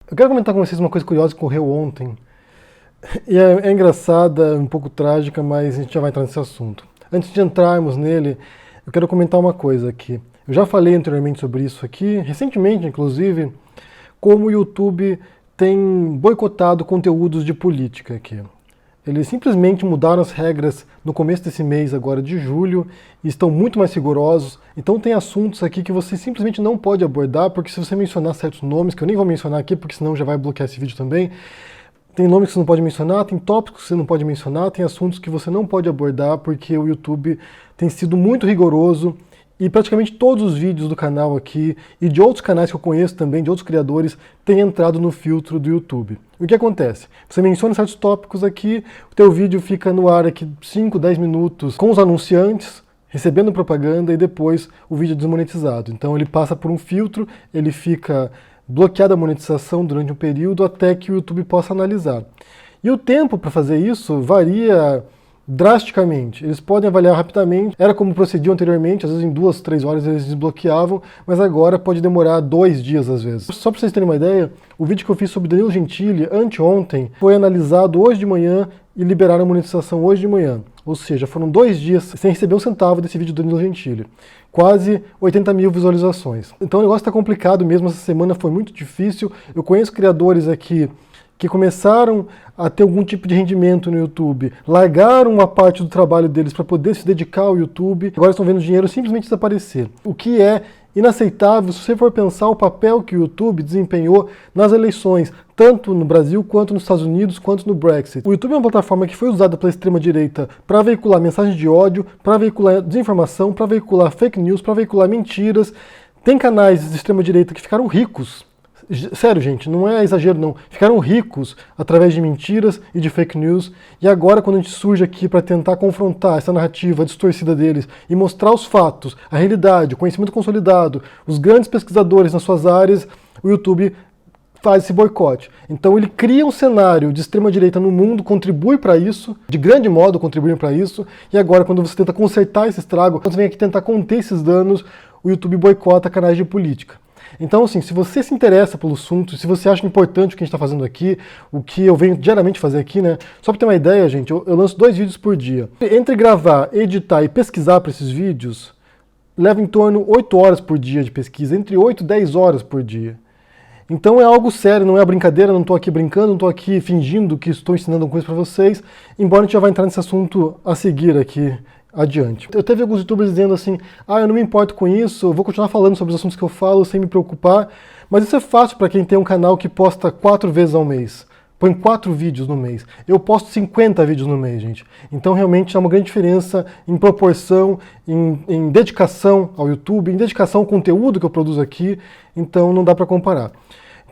Eu quero comentar com vocês uma coisa curiosa que ocorreu ontem. E é engraçada, um pouco trágica, mas a gente já vai entrar nesse assunto. Antes de entrarmos nele, eu quero comentar uma coisa aqui. Eu já falei anteriormente sobre isso aqui, recentemente inclusive, como o YouTube tem boicotado conteúdos de política aqui. Eles simplesmente mudaram as regras no começo desse mês, agora de julho, e estão muito mais rigorosos. Então tem assuntos aqui que você simplesmente não pode abordar, porque se você mencionar certos nomes, que eu nem vou mencionar aqui, porque senão já vai bloquear esse vídeo também, tem nomes que você não pode mencionar, tem tópicos que você não pode mencionar, tem assuntos que você não pode abordar, porque o YouTube tem sido muito rigoroso. E praticamente todos os vídeos do canal aqui, e de outros canais que eu conheço também, de outros criadores, têm entrado no filtro do YouTube. O que acontece? Você menciona certos tópicos aqui, o teu vídeo fica no ar aqui 5, 10 minutos com os anunciantes, recebendo propaganda, e depois o vídeo é desmonetizado. Então ele passa por um filtro, ele fica bloqueado a monetização durante um período até que o YouTube possa analisar. E o tempo para fazer isso varia drasticamente. Eles podem avaliar rapidamente, era como procediam anteriormente, às vezes em 2, 3 horas eles desbloqueavam, mas agora pode demorar 2 dias às vezes. Só para vocês terem uma ideia, o vídeo que eu fiz sobre Danilo Gentili anteontem foi analisado hoje de manhã e liberaram a monetização hoje de manhã. Ou seja, foram 2 dias sem receber um centavo desse vídeo do Danilo Gentili. Quase 80 mil visualizações. Então o negócio está complicado mesmo, essa semana foi muito difícil. Eu conheço criadores aqui que começaram a ter algum tipo de rendimento no YouTube, largaram uma parte do trabalho deles para poder se dedicar ao YouTube, agora estão vendo o dinheiro simplesmente desaparecer. O que é inaceitável se você for pensar o papel que o YouTube desempenhou nas eleições, tanto no Brasil, quanto nos Estados Unidos, quanto no Brexit. O YouTube é uma plataforma que foi usada pela extrema-direita para veicular mensagens de ódio, para veicular desinformação, para veicular fake news, para veicular mentiras. Tem canais de extrema-direita que ficaram ricos. Sério, gente, não é exagero não. Ficaram ricos através de mentiras e de fake news. E agora, quando a gente surge aqui para tentar confrontar essa narrativa distorcida deles e mostrar os fatos, a realidade, o conhecimento consolidado, os grandes pesquisadores nas suas áreas, o YouTube faz esse boicote. Então ele cria um cenário de extrema-direita no mundo, contribui para isso, de grande modo contribui para isso, e agora quando você tenta consertar esse estrago, quando você vem aqui tentar conter esses danos, o YouTube boicota canais de política. Então, assim, se você se interessa pelo assunto, se você acha importante o que a gente está fazendo aqui, o que eu venho diariamente fazer aqui, né? Só para ter uma ideia, gente, eu lanço 2 vídeos por dia. Entre gravar, editar e pesquisar para esses vídeos, leva em torno 8 horas por dia de pesquisa, entre 8 e 10 horas por dia. Então é algo sério, não é brincadeira, não estou aqui brincando, não estou aqui fingindo que estou ensinando alguma coisa para vocês, embora a gente já vai entrar nesse assunto a seguir aqui adiante. Eu teve alguns youtubers dizendo assim, eu não me importo com isso, eu vou continuar falando sobre os assuntos que eu falo sem me preocupar, mas isso é fácil para quem tem um canal que posta 4 vezes ao mês. Põe 4 vídeos no mês. Eu posto 50 vídeos no mês, gente. Então realmente há uma grande diferença em proporção, em dedicação ao YouTube, em dedicação ao conteúdo que eu produzo aqui, então não dá para comparar.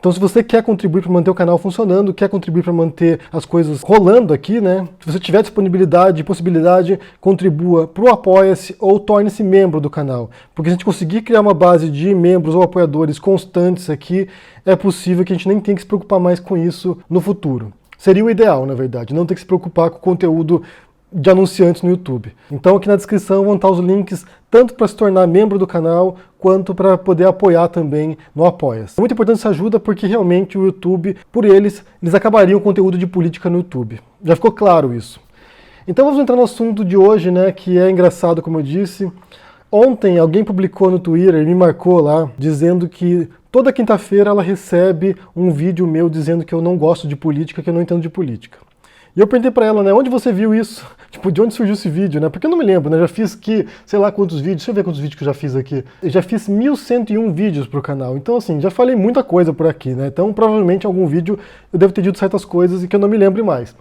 Então se você quer contribuir para manter o canal funcionando, quer contribuir para manter as coisas rolando aqui, né? Se você tiver disponibilidade e possibilidade, contribua para o Apoia-se ou torne-se membro do canal. Porque se a gente conseguir criar uma base de membros ou apoiadores constantes aqui, é possível que a gente nem tenha que se preocupar mais com isso no futuro. Seria o ideal, na verdade, não ter que se preocupar com o conteúdo de anunciantes no YouTube. Então aqui na descrição vão estar os links tanto para se tornar membro do canal, quanto para poder apoiar também no Apoia-se. É muito importante essa ajuda porque realmente o YouTube, por eles acabariam o conteúdo de política no YouTube. Já ficou claro isso. Então vamos entrar no assunto de hoje, né, que é engraçado, como eu disse. Ontem alguém publicou no Twitter, me marcou lá, dizendo que toda quinta-feira ela recebe um vídeo meu dizendo que eu não gosto de política, que eu não entendo de política. E eu perguntei pra ela, né, onde você viu isso? Tipo, de onde surgiu esse vídeo, né? Porque eu não me lembro, né? Já fiz aqui, sei lá quantos vídeos, deixa eu ver quantos vídeos que eu já fiz aqui. Eu já fiz 1101 vídeos pro canal, então assim, já falei muita coisa por aqui, né? Então provavelmente em algum vídeo eu devo ter dito certas coisas e que eu não me lembre mais.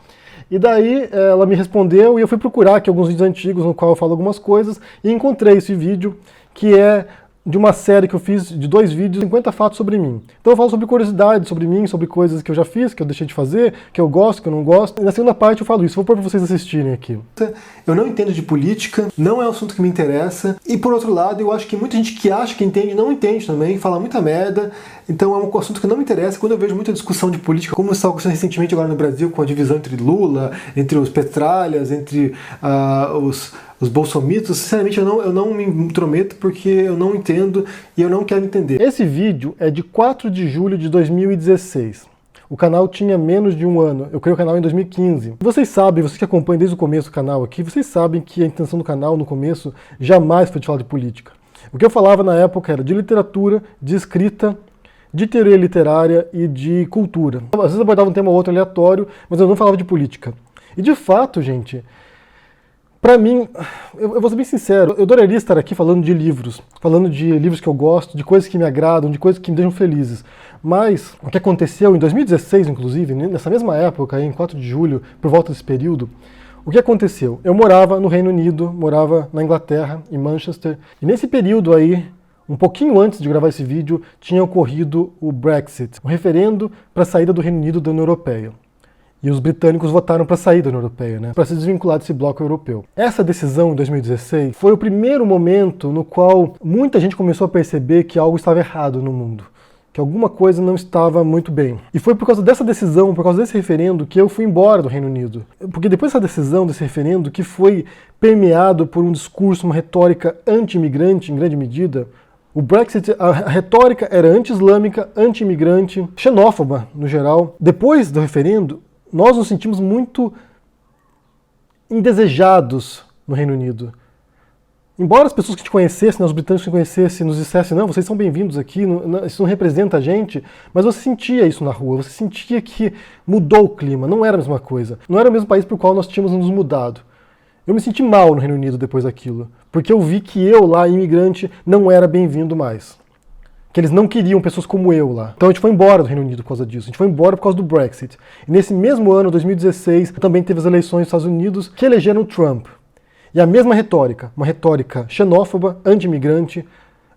E daí ela me respondeu e eu fui procurar aqui alguns vídeos antigos no qual eu falo algumas coisas e encontrei esse vídeo que é de uma série que eu fiz de 2 vídeos, 50 fatos sobre mim. Então eu falo sobre curiosidades sobre mim, sobre coisas que eu já fiz, que eu deixei de fazer, que eu gosto, que eu não gosto. E na segunda parte eu falo isso, vou pôr pra vocês assistirem aqui. Eu não entendo de política, não é um assunto que me interessa. E por outro lado, eu acho que muita gente que acha que entende, não entende também, fala muita merda. Então é um assunto que não me interessa. Quando eu vejo muita discussão de política, como está acontecendo recentemente agora no Brasil, com a divisão entre Lula, entre os petralhas, entre os bolsomitos, sinceramente eu não me intrometo porque eu não entendo e eu não quero entender. Esse vídeo é de 4 de julho de 2016. O canal tinha menos de um ano, eu criei o canal em 2015. Vocês sabem, vocês que acompanham desde o começo do canal aqui, vocês sabem que a intenção do canal no começo jamais foi de falar de política. O que eu falava na época era de literatura, de escrita, de teoria literária e de cultura. Às vezes eu abordava um tema ou outro aleatório, mas eu não falava de política. E de fato, gente, pra mim, eu vou ser bem sincero, eu adoraria estar aqui falando de livros que eu gosto, de coisas que me agradam, de coisas que me deixam felizes. Mas o que aconteceu em 2016, inclusive, nessa mesma época, em 4 de julho, por volta desse período, o que aconteceu? Eu morava no Reino Unido, morava na Inglaterra, em Manchester, e nesse período aí, um pouquinho antes de gravar esse vídeo, tinha ocorrido o Brexit, um referendo para a saída do Reino Unido da União Europeia. E os britânicos votaram para sair da União Europeia, né, para se desvincular desse bloco europeu. Essa decisão, em 2016, foi o primeiro momento no qual muita gente começou a perceber que algo estava errado no mundo, que alguma coisa não estava muito bem. E foi por causa dessa decisão, por causa desse referendo, que eu fui embora do Reino Unido. Porque depois dessa decisão, desse referendo, que foi permeado por um discurso, uma retórica anti-imigrante, em grande medida, o Brexit, a retórica era anti-islâmica, anti-imigrante, xenófoba, no geral. Depois do referendo, nós nos sentimos muito indesejados no Reino Unido. Embora as pessoas que te conhecessem, os britânicos que te conhecessem, nos dissessem, não, vocês são bem-vindos aqui, isso não representa a gente, mas você sentia isso na rua, você sentia que mudou o clima, não era a mesma coisa. Não era o mesmo país para o qual nós tínhamos nos mudado. Eu me senti mal no Reino Unido depois daquilo, porque eu vi que eu lá, imigrante, não era bem-vindo mais. Que eles não queriam pessoas como eu lá. Então a gente foi embora do Reino Unido por causa disso, a gente foi embora por causa do Brexit. E nesse mesmo ano, 2016, também teve as eleições dos Estados Unidos que elegeram Trump. E a mesma retórica, uma retórica xenófoba, anti-imigrante,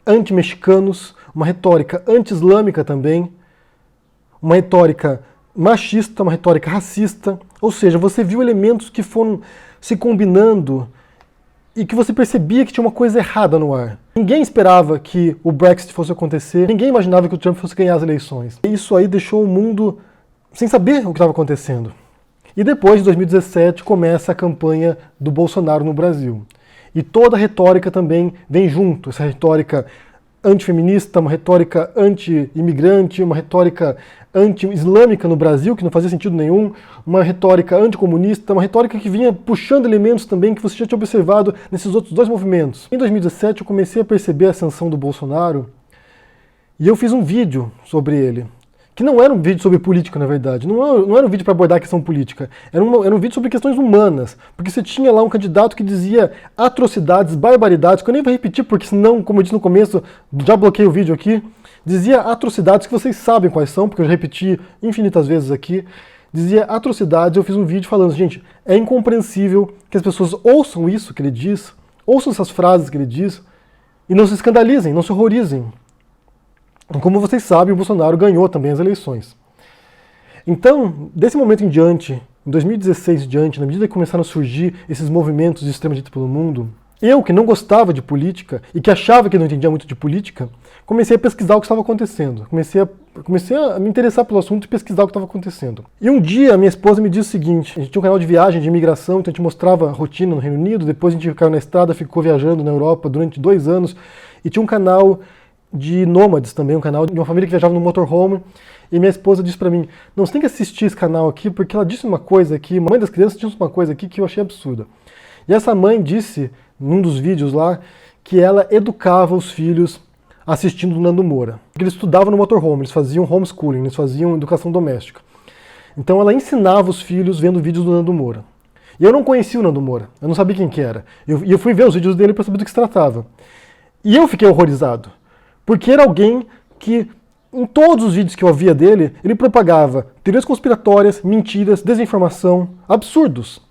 anti-mexicanos, uma retórica anti-islâmica também, uma retórica machista, uma retórica racista. Ou seja, você viu elementos que foram se combinando e que você percebia que tinha uma coisa errada no ar. Ninguém esperava que o Brexit fosse acontecer, ninguém imaginava que o Trump fosse ganhar as eleições. E isso aí deixou o mundo sem saber o que estava acontecendo. E depois, de 2017, começa a campanha do Bolsonaro no Brasil. E toda a retórica também vem junto, essa retórica antifeminista, uma retórica anti-imigrante, uma retórica anti-islâmica no Brasil, que não fazia sentido nenhum, uma retórica anticomunista, uma retórica que vinha puxando elementos também que você já tinha observado nesses outros dois movimentos. Em 2017 eu comecei a perceber a ascensão do Bolsonaro e eu fiz um vídeo sobre ele, que não era um vídeo sobre política, na verdade, não era um vídeo para abordar a questão política, era um vídeo sobre questões humanas, porque você tinha lá um candidato que dizia atrocidades, barbaridades, que eu nem vou repetir, porque senão, como eu disse no começo, já bloqueei o vídeo aqui, dizia atrocidades que vocês sabem quais são, porque eu já repeti infinitas vezes aqui, dizia atrocidades, eu fiz um vídeo falando, gente, é incompreensível que as pessoas ouçam isso que ele diz, ouçam essas frases que ele diz, e não se escandalizem, não se horrorizem. Como vocês sabem, o Bolsonaro ganhou também as eleições. Então, desse momento em diante, em 2016 em diante, na medida que começaram a surgir esses movimentos de extrema-direita pelo mundo, eu, que não gostava de política e que achava que não entendia muito de política, comecei a pesquisar o que estava acontecendo. Comecei a me interessar pelo assunto e pesquisar o que estava acontecendo. E um dia, minha esposa me disse o seguinte, a gente tinha um canal de viagem, de imigração, então a gente mostrava a rotina no Reino Unido, depois a gente caiu na estrada, ficou viajando na Europa durante 2 anos, e tinha um canal de nômades também, um canal de uma família que viajava no motorhome, e minha esposa disse pra mim, não, você tem que assistir esse canal aqui, porque ela disse uma coisa aqui, a mãe das crianças disse uma coisa aqui que eu achei absurda. E essa mãe disse, num dos vídeos lá, que ela educava os filhos assistindo o Nando Moura. Porque eles estudavam no motorhome, eles faziam homeschooling, eles faziam educação doméstica. Então ela ensinava os filhos vendo vídeos do Nando Moura. E eu não conhecia o Nando Moura, eu não sabia quem que era. E eu fui ver os vídeos dele para saber do que se tratava. E eu fiquei horrorizado. Porque era alguém que, em todos os vídeos que eu havia dele, ele propagava teorias conspiratórias, mentiras, desinformação, absurdos.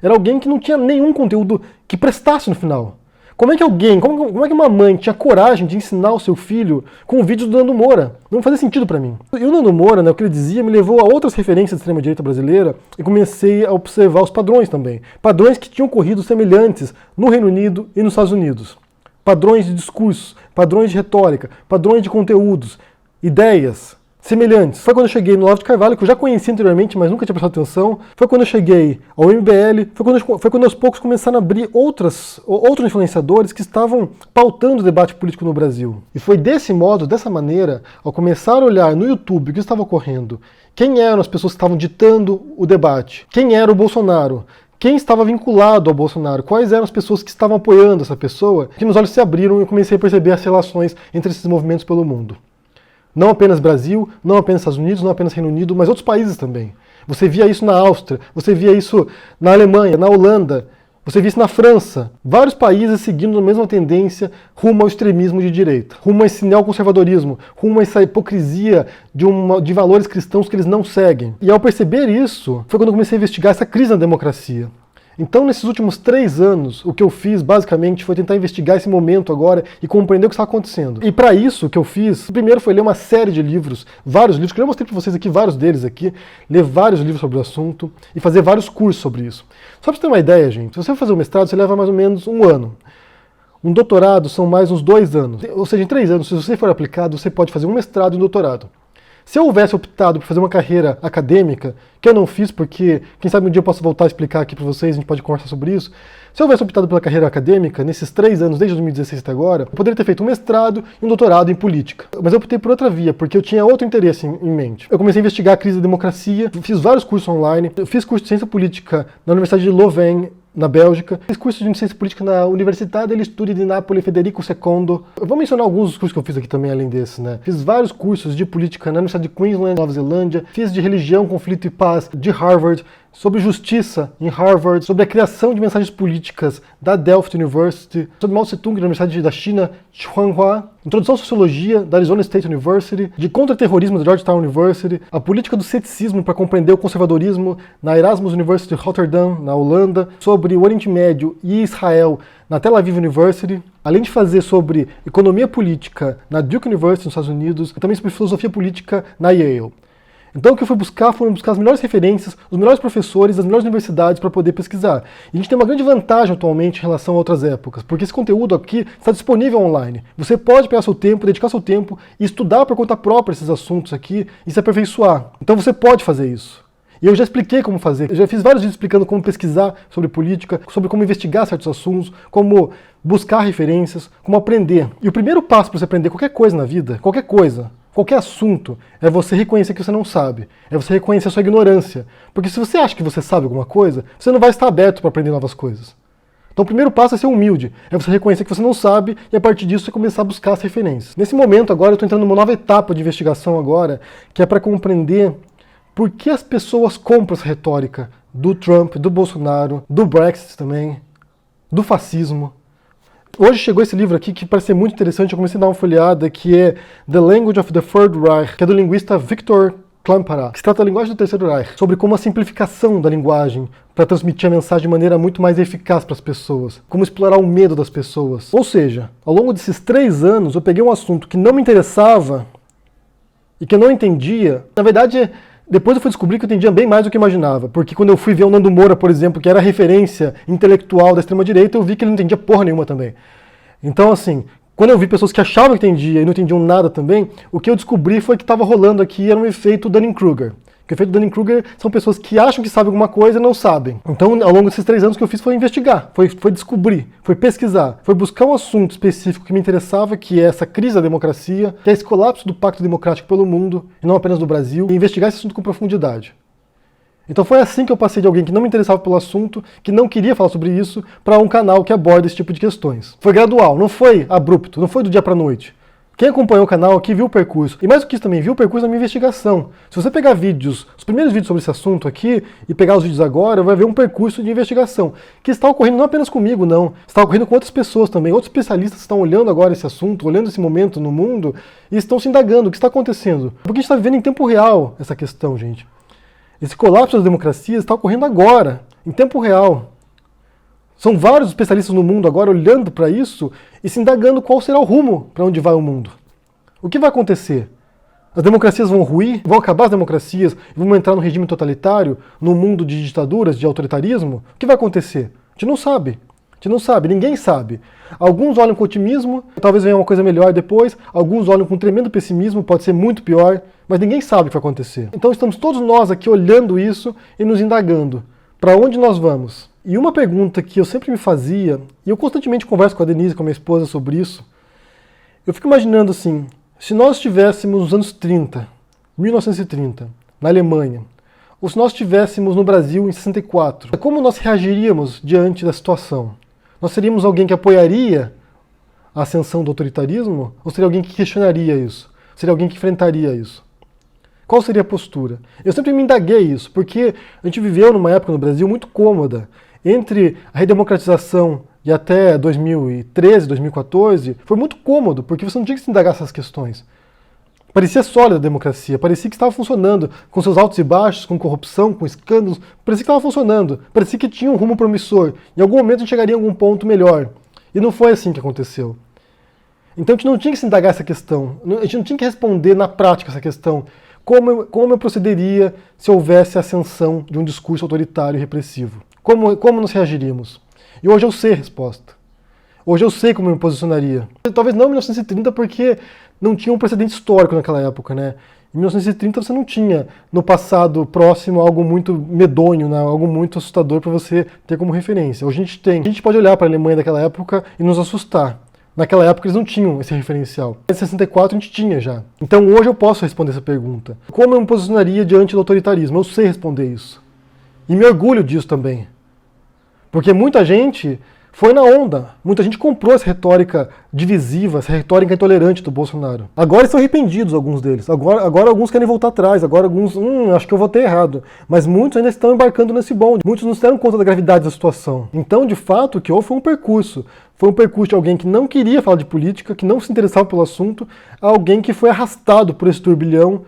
Era alguém que não tinha nenhum conteúdo que prestasse no final. Como é que como é que uma mãe tinha coragem de ensinar o seu filho com o vídeo do Nando Moura? Não fazia sentido para mim. E o Nando Moura, né, o que ele dizia, me levou a outras referências da extrema-direita brasileira e comecei a observar os padrões também. Padrões que tinham ocorrido semelhantes no Reino Unido e nos Estados Unidos. Padrões de discurso, padrões de retórica, padrões de conteúdos, ideias, semelhantes. Foi quando eu cheguei no Olavo de Carvalho, que eu já conhecia anteriormente, mas nunca tinha prestado atenção. Foi quando eu cheguei ao MBL. Foi quando aos poucos começaram a abrir outros influenciadores que estavam pautando o debate político no Brasil. E foi desse modo, dessa maneira, ao começar a olhar no YouTube o que estava ocorrendo, quem eram as pessoas que estavam ditando o debate, quem era o Bolsonaro, quem estava vinculado ao Bolsonaro, quais eram as pessoas que estavam apoiando essa pessoa, que meus olhos se abriram e eu comecei a perceber as relações entre esses movimentos pelo mundo. Não apenas Brasil, não apenas Estados Unidos, não apenas Reino Unido, mas outros países também. Você via isso na Áustria, você via isso na Alemanha, na Holanda, você via isso na França. Vários países seguindo a mesma tendência rumo ao extremismo de direita, rumo a esse neoconservadorismo, rumo a essa hipocrisia de valores cristãos que eles não seguem. E ao perceber isso, foi quando eu comecei a investigar essa crise na democracia. Então, nesses últimos 3 anos, o que eu fiz, basicamente, foi tentar investigar esse momento agora e compreender o que está acontecendo. E para isso, o que eu fiz, primeiro foi ler uma série de livros, vários livros, que eu já mostrei para vocês aqui, vários deles aqui, ler vários livros sobre o assunto e fazer vários cursos sobre isso. Só para você ter uma ideia, gente, se você for fazer um mestrado, você leva mais ou menos 1 ano. Um doutorado são mais uns 2 anos. Ou seja, em 3 anos, se você for aplicado, você pode fazer um mestrado e um doutorado. Se eu houvesse optado por fazer uma carreira acadêmica, que eu não fiz porque, quem sabe um dia eu posso voltar a explicar aqui para vocês, a gente pode conversar sobre isso. Se eu houvesse optado pela carreira acadêmica, nesses 3 anos, desde 2016 até agora, eu poderia ter feito um mestrado e um doutorado em política. Mas eu optei por outra via, porque eu tinha outro interesse em mente. Eu comecei a investigar a crise da democracia, fiz vários cursos online, eu fiz curso de ciência política na Universidade de Louvain, na Bélgica. Fiz curso de ciência política na Università degli Studi di Napoli Federico II. Eu vou mencionar alguns dos cursos que eu fiz aqui também, além desses, né? Fiz vários cursos de política na Universidade de Queensland, Nova Zelândia. Fiz de religião, conflito e paz de Harvard. Sobre justiça em Harvard, sobre a criação de mensagens políticas da Delft University, sobre Mao Tse-tung na Universidade da China, Tsinghua, introdução à sociologia da Arizona State University, de contra-terrorismo da Georgetown University, a política do ceticismo para compreender o conservadorismo na Erasmus University Rotterdam, na Holanda, sobre o Oriente Médio e Israel na Tel Aviv University, além de fazer sobre economia política na Duke University nos Estados Unidos, e também sobre filosofia política na Yale. Então o que eu fui buscar foram buscar as melhores referências, os melhores professores, as melhores universidades para poder pesquisar. E a gente tem uma grande vantagem atualmente em relação a outras épocas, porque esse conteúdo aqui está disponível online. Você pode pegar seu tempo, dedicar seu tempo e estudar por conta própria esses assuntos aqui e se aperfeiçoar. Então você pode fazer isso. E eu já expliquei como fazer, eu já fiz vários vídeos explicando como pesquisar sobre política, sobre como investigar certos assuntos, como buscar referências, como aprender. E o primeiro passo para você aprender qualquer coisa na vida, qualquer assunto, é você reconhecer que você não sabe. É você reconhecer a sua ignorância. Porque se você acha que você sabe alguma coisa, você não vai estar aberto para aprender novas coisas. Então o primeiro passo é ser humilde. É você reconhecer que você não sabe e a partir disso você começar a buscar as referências. Nesse momento agora eu estou entrando numa nova etapa de investigação agora, que é para compreender por que as pessoas compram essa retórica do Trump, do Bolsonaro, do Brexit também, do fascismo. Hoje chegou esse livro aqui que parece ser muito interessante, eu comecei a dar uma folheada, que é The Language of the Third Reich, que é do linguista Viktor Klemperer, que se trata da linguagem do Terceiro Reich, sobre como a simplificação da linguagem para transmitir a mensagem de maneira muito mais eficaz para as pessoas, como explorar o medo das pessoas. Ou seja, ao longo desses 3 anos eu peguei um assunto que não me interessava e que eu não entendia. Na verdade, depois eu fui descobrir que eu entendia bem mais do que eu imaginava, porque quando eu fui ver o Nando Moura, por exemplo, que era a referência intelectual da extrema-direita, eu vi que ele não entendia porra nenhuma também. Então, assim, quando eu vi pessoas que achavam que entendia e não entendiam nada também, o que eu descobri foi que estava rolando aqui era um efeito Dunning-Kruger. O efeito Dunning-Kruger são pessoas que acham que sabem alguma coisa e não sabem. Então, ao longo desses 3 anos, o que eu fiz foi investigar, foi descobrir, foi pesquisar, foi buscar um assunto específico que me interessava, que é essa crise da democracia, que é esse colapso do pacto democrático pelo mundo, e não apenas do Brasil, e investigar esse assunto com profundidade. Então foi assim que eu passei de alguém que não me interessava pelo assunto, que não queria falar sobre isso, para um canal que aborda esse tipo de questões. Foi gradual, não foi abrupto, não foi do dia para a noite. Quem acompanhou o canal aqui viu o percurso. E mais do que isso também, viu o percurso da minha investigação. Se você pegar vídeos, os primeiros vídeos sobre esse assunto aqui, e pegar os vídeos agora, vai ver um percurso de investigação. Que está ocorrendo não apenas comigo, não. Está ocorrendo com outras pessoas também. Outros especialistas estão olhando agora esse assunto, olhando esse momento no mundo, e estão se indagando o que está acontecendo. Porque a gente está vivendo em tempo real essa questão, gente. Esse colapso das democracias está ocorrendo agora, em tempo real. São vários especialistas no mundo agora olhando para isso e se indagando qual será o rumo para onde vai o mundo. O que vai acontecer? As democracias vão ruir? Vão acabar as democracias? Vamos entrar no regime totalitário? No mundo de ditaduras, de autoritarismo? O que vai acontecer? A gente não sabe. A gente não sabe, ninguém sabe. Alguns olham com otimismo, talvez venha uma coisa melhor depois, alguns olham com tremendo pessimismo, pode ser muito pior, mas ninguém sabe o que vai acontecer. Então estamos todos nós aqui olhando isso e nos indagando. Para onde nós vamos? E uma pergunta que eu sempre me fazia, e eu constantemente converso com a Denise, com a minha esposa, sobre isso, eu fico imaginando assim, se nós estivéssemos nos anos 30, 1930, na Alemanha, ou se nós estivéssemos no Brasil em 64, como nós reagiríamos diante da situação? Nós seríamos alguém que apoiaria a ascensão do autoritarismo? Ou seria alguém que questionaria isso? Seria alguém que enfrentaria isso? Qual seria a postura? Eu sempre me indaguei isso, porque a gente viveu numa época no Brasil muito cômoda. Entre a redemocratização e até 2013, 2014, foi muito cômodo, porque você não tinha que se indagar essas questões. Parecia sólida a democracia, parecia que estava funcionando, com seus altos e baixos, com corrupção, com escândalos, parecia que estava funcionando, parecia que tinha um rumo promissor. Em algum momento a gente chegaria a algum ponto melhor. E não foi assim que aconteceu. Então a gente não tinha que se indagar essa questão, a gente não tinha que responder na prática essa questão. Como eu procederia se houvesse a ascensão de um discurso autoritário e repressivo? Como nós reagiríamos? E hoje eu sei a resposta. Hoje eu sei como eu me posicionaria. Talvez não em 1930, porque não tinha um precedente histórico naquela época, né? Em 1930 você não tinha, no passado próximo, algo muito medonho, né? Algo muito assustador para você ter como referência. Hoje a gente tem. A gente pode olhar para a Alemanha daquela época e nos assustar. Naquela época eles não tinham esse referencial. Em 64 a gente tinha já. Então hoje eu posso responder essa pergunta. Como eu me posicionaria diante do autoritarismo? Eu sei responder isso. E me orgulho disso também. Porque muita gente foi na onda. Muita gente comprou essa retórica divisiva, essa retórica intolerante do Bolsonaro. Agora estão arrependidos alguns deles. Agora alguns querem voltar atrás. Agora alguns, acho que eu votei errado. Mas muitos ainda estão embarcando nesse bonde. Muitos não se deram conta da gravidade da situação. Então, de fato, o que houve foi um percurso. Foi um percurso de alguém que não queria falar de política, que não se interessava pelo assunto, a alguém que foi arrastado por esse turbilhão,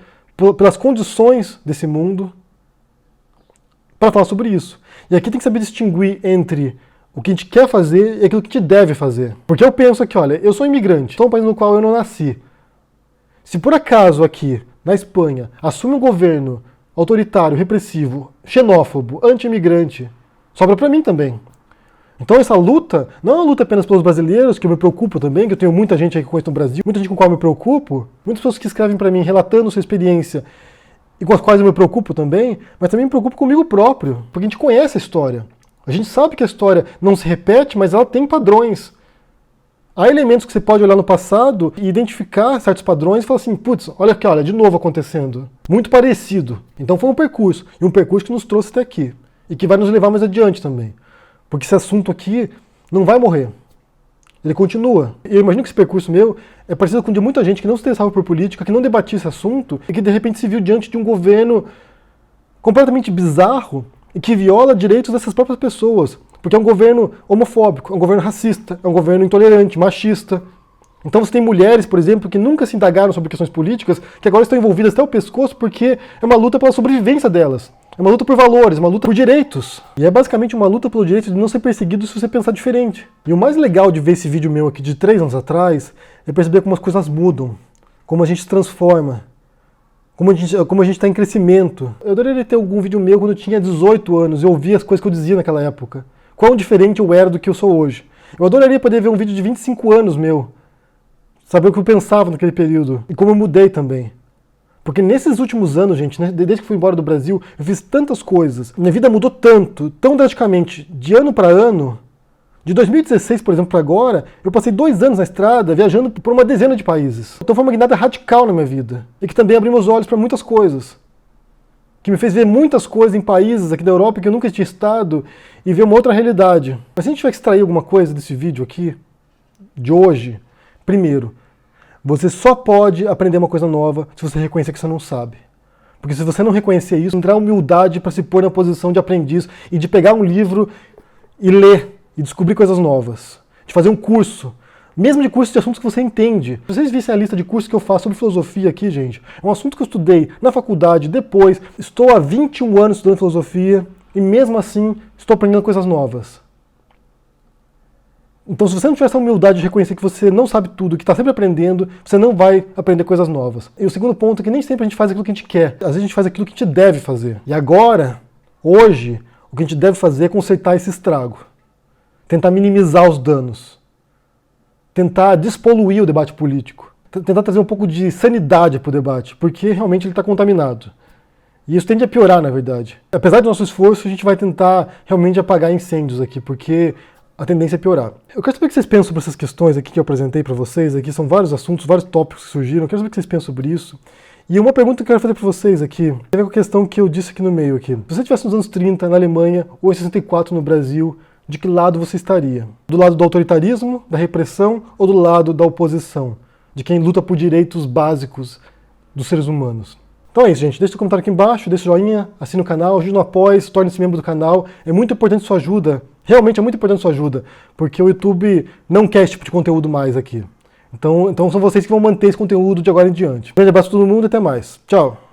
pelas condições desse mundo, para falar sobre isso. E aqui tem que saber distinguir entre o que a gente quer fazer e aquilo que a gente deve fazer. Porque eu penso aqui, olha, eu sou imigrante, estou em um país no qual eu não nasci. Se por acaso aqui, na Espanha, assume um governo autoritário, repressivo, xenófobo, anti-imigrante, sobra para mim também. Então essa luta não é uma luta apenas pelos brasileiros, que eu me preocupo também, que eu tenho muita gente aí que conhece no Brasil, muita gente com a qual eu me preocupo, muitas pessoas que escrevem para mim relatando sua experiência e com as quais eu me preocupo também, mas também me preocupo comigo próprio, porque a gente conhece a história. A gente sabe que a história não se repete, mas ela tem padrões. Há elementos que você pode olhar no passado e identificar certos padrões e falar assim, putz, olha aqui, olha, de novo acontecendo. Muito parecido. Então foi um percurso, e um percurso que nos trouxe até aqui, e que vai nos levar mais adiante também. Porque esse assunto aqui não vai morrer. Ele continua. Eu imagino que esse percurso meu é parecido com o de muita gente que não se interessava por política, que não debatia esse assunto, e que de repente se viu diante de um governo completamente bizarro e que viola direitos dessas próprias pessoas. Porque é um governo homofóbico, é um governo racista, é um governo intolerante, machista. Então você tem mulheres, por exemplo, que nunca se indagaram sobre questões políticas, que agora estão envolvidas até o pescoço porque é uma luta pela sobrevivência delas. É uma luta por valores, uma luta por direitos. E é basicamente uma luta pelo direito de não ser perseguido se você pensar diferente. E o mais legal de ver esse vídeo meu aqui de 3 anos atrás é perceber como as coisas mudam, como a gente se transforma, como a gente está em crescimento. Eu adoraria ter algum vídeo meu quando eu tinha 18 anos e ouvir as coisas que eu dizia naquela época. Quão diferente eu era do que eu sou hoje. Eu adoraria poder ver um vídeo de 25 anos meu, saber o que eu pensava naquele período e como eu mudei também. Porque nesses últimos anos, gente, né, desde que fui embora do Brasil, eu fiz tantas coisas. Minha vida mudou tanto, tão drasticamente, de ano para ano. De 2016, por exemplo, para agora, eu passei 2 anos na estrada, viajando por uma dezena de países. Então foi uma guinada radical na minha vida. E que também abriu meus olhos para muitas coisas. Que me fez ver muitas coisas em países aqui da Europa que eu nunca tinha estado e ver uma outra realidade. Mas se a gente tiver que extrair alguma coisa desse vídeo aqui, de hoje, primeiro, você só pode aprender uma coisa nova se você reconhecer que você não sabe. Porque se você não reconhecer isso, não terá humildade para se pôr na posição de aprendiz e de pegar um livro e ler e descobrir coisas novas. De fazer um curso, mesmo de curso de assuntos que você entende. Se vocês vissem a lista de cursos que eu faço sobre filosofia aqui, gente, é um assunto que eu estudei na faculdade, depois, estou há 21 anos estudando filosofia e mesmo assim estou aprendendo coisas novas. Então, se você não tiver essa humildade de reconhecer que você não sabe tudo, que está sempre aprendendo, você não vai aprender coisas novas. E o segundo ponto é que nem sempre a gente faz aquilo que a gente quer. Às vezes a gente faz aquilo que a gente deve fazer. E agora, hoje, o que a gente deve fazer é consertar esse estrago. tentar minimizar os danos, tentar despoluir o debate político, tentar trazer um pouco de sanidade para o debate, porque realmente ele está contaminado. E isso tende a piorar, na verdade. Apesar do nosso esforço, a gente vai tentar realmente apagar incêndios aqui, porque a tendência é piorar. Eu quero saber o que vocês pensam sobre essas questões aqui que eu apresentei para vocês. Aqui são vários assuntos, vários tópicos que surgiram. Eu quero saber o que vocês pensam sobre isso. E uma pergunta que eu quero fazer para vocês aqui tem a ver com a questão que eu disse aqui no meio. Aqui. Se você estivesse nos anos 30 na Alemanha ou em 64 no Brasil, de que lado você estaria? Do lado do autoritarismo, da repressão ou do lado da oposição? De quem luta por direitos básicos dos seres humanos? Então é isso, gente. Deixa seu comentário aqui embaixo, deixa o joinha, assine o canal, ajude no apoio, torne-se membro do canal. É muito importante sua ajuda. Realmente é muito importante sua ajuda, porque o YouTube não quer esse tipo de conteúdo mais aqui. Então são vocês que vão manter esse conteúdo de agora em diante. Um grande abraço a todo mundo e até mais. Tchau!